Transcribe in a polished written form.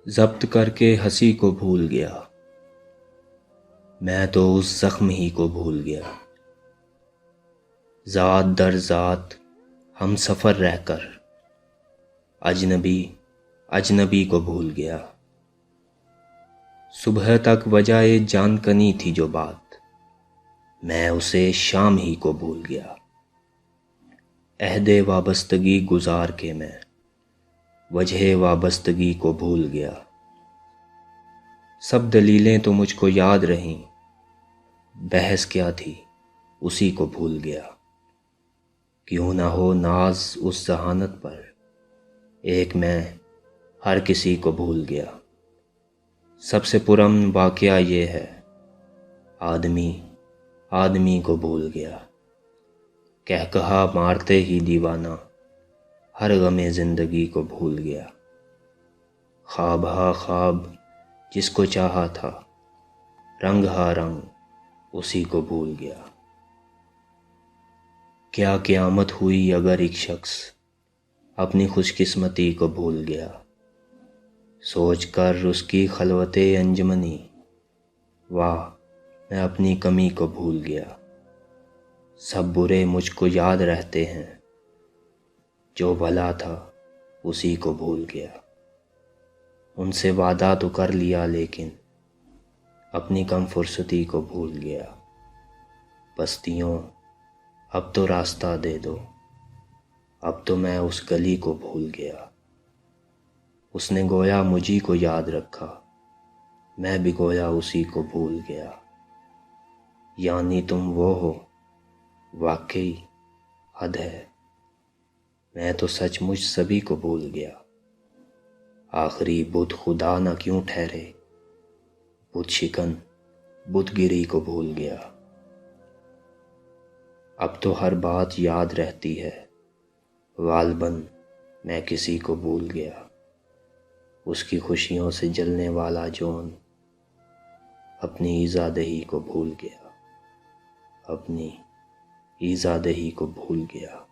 ضبط کر کے ہنسی کو بھول گیا، میں تو اس زخم ہی کو بھول گیا۔ ذات در ذات ہم سفر رہ کر اجنبی اجنبی کو بھول گیا۔ صبح تک وجہ جان کنی تھی جو بات، میں اسے شام ہی کو بھول گیا۔ عہد وابستگی گزار کے میں وجہ وابستگی کو بھول گیا۔ سب دلیلیں تو مجھ کو یاد رہیں، بحث کیا تھی اسی کو بھول گیا۔ کیوں نہ ہو ناز اس ذہانت پر، ایک میں ہر کسی کو بھول گیا۔ سب سے پرامن واقعہ یہ ہے، آدمی آدمی کو بھول گیا۔ کہہ کہا مارتے ہی دیوانہ ہر غم زندگی کو بھول گیا۔ خواب ہا خواب جس کو چاہا تھا، رنگ ہا رنگ اسی کو بھول گیا۔ کیا قیامت ہوئی اگر ایک شخص اپنی خوش قسمتی کو بھول گیا۔ سوچ کر اس کی خلوت انجمنی، واہ میں اپنی کمی کو بھول گیا۔ سب برے مجھ کو یاد رہتے ہیں، جو بھلا تھا اسی کو بھول گیا۔ ان سے وعدہ تو کر لیا لیکن اپنی کم فرصتی کو بھول گیا۔ بستیوں اب تو راستہ دے دو، اب تو میں اس گلی کو بھول گیا۔ اس نے گویا مجھی کو یاد رکھا، میں بھی گویا اسی کو بھول گیا۔ یعنی تم وہ ہو، واقعی حد ہے، میں تو سچ مچ سبھی کو بھول گیا۔ آخری بت خدا نہ کیوں ٹھہرے، بت شکن بت گری کو بھول گیا۔ اب تو ہر بات یاد رہتی ہے، غالباً میں کسی کو بھول گیا۔ اس کی خوشیوں سے جلنے والا جون اپنی ایذا دہی کو بھول گیا، اپنی ایذا دہی کو بھول گیا۔